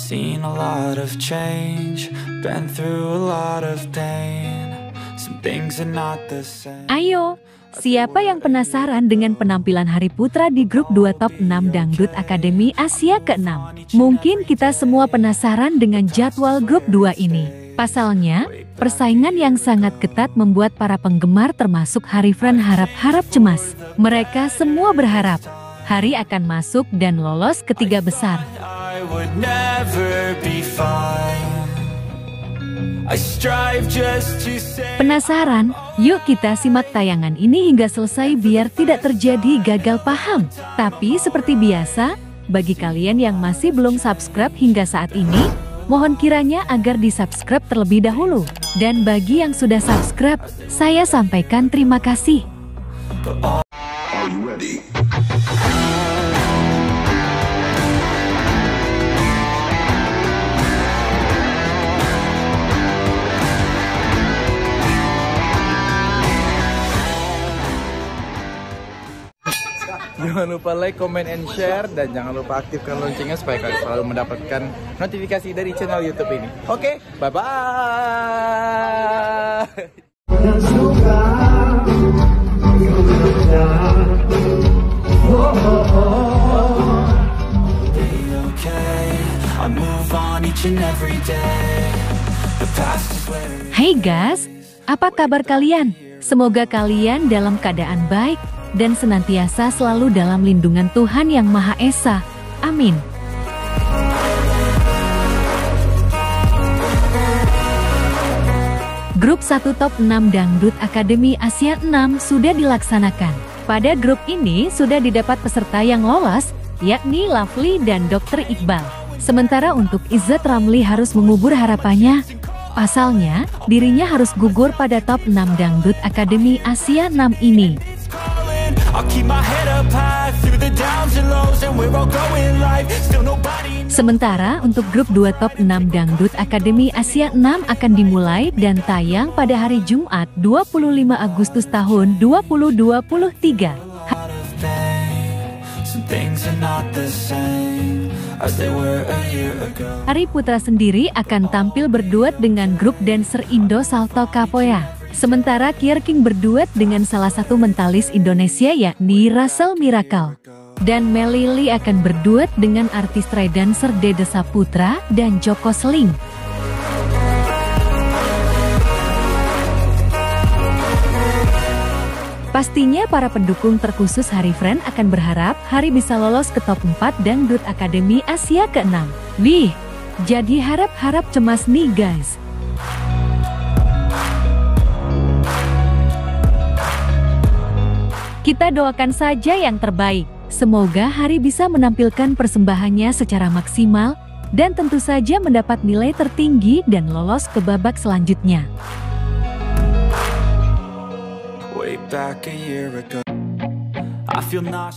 Seen a lot of change, been through a lot of pain. Some things are not the same. Ayo, siapa yang penasaran dengan penampilan Hari Putra di grup 2 top 6 Dangdut Akademi Asia ke-6? Mungkin kita semua penasaran dengan jadwal grup 2 ini. Pasalnya, persaingan yang sangat ketat membuat para penggemar termasuk Harifran harap-harap cemas. Mereka semua berharap Hari akan masuk dan lolos ke 3 besar. I would never be fine. I strive just to say. Penasaran? Yuk kita simak tayangan ini hingga selesai biar tidak terjadi gagal paham. Tapi seperti biasa, bagi kalian yang masih belum subscribe hingga saat ini, mohon kiranya agar di-subscribe terlebih dahulu. Dan bagi yang sudah subscribe, saya sampaikan terima kasih. Are you ready? Jangan lupa like, comment, and share, dan jangan lupa aktifkan loncengnya supaya kalian selalu mendapatkan notifikasi dari channel YouTube ini. Oke, bye-bye! Hey guys, apa kabar kalian? Semoga kalian dalam keadaan baik dan senantiasa selalu dalam lindungan Tuhan Yang Maha Esa. Amin. Grup 1 top 6 Dangdut Akademi Asia 6 sudah dilaksanakan. Pada grup ini sudah didapat peserta yang lolos, yakni Lovely dan Dr. Iqbal. Sementara untuk Izzat Ramli harus mengubur harapannya. Pasalnya, dirinya harus gugur pada top 6 Dangdut Akademi Asia 6 ini. Sementara untuk grup 2 top 6 Dangdut Akademi Asia 6 akan dimulai dan tayang pada hari Jumat 25 Agustus tahun 2023. Hari Putra sendiri akan tampil berduet dengan grup dancer Indo Salto Capoeira. Sementara Kier King berduet dengan salah satu mentalis Indonesia yakni Russell Miracle. Dan Melly Lee akan berduet dengan artis tray dancer Dede Saputra dan Joko Sling. Pastinya para pendukung terkhusus Harifran akan berharap Hari bisa lolos ke top 4 Dangdut Akademi Asia ke-6. Wih, jadi harap-harap cemas nih guys. Kita doakan saja yang terbaik. Semoga Hari bisa menampilkan persembahannya secara maksimal dan tentu saja mendapat nilai tertinggi dan lolos ke babak selanjutnya.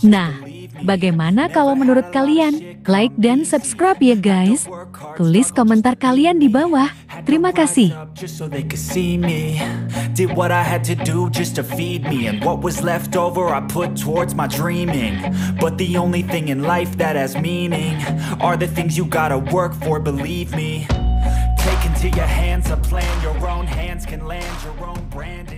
Nah, bagaimana kalau menurut kalian? Like dan subscribe ya guys. Tulis komentar kalian di bawah. Terima kasih. Did what I had to do just to feed me, and what was left over I put towards my dreaming. But the only thing in life that has meaning are the things you gotta work for, believe me. Take into your hands a plan, your own hands can land your own brand.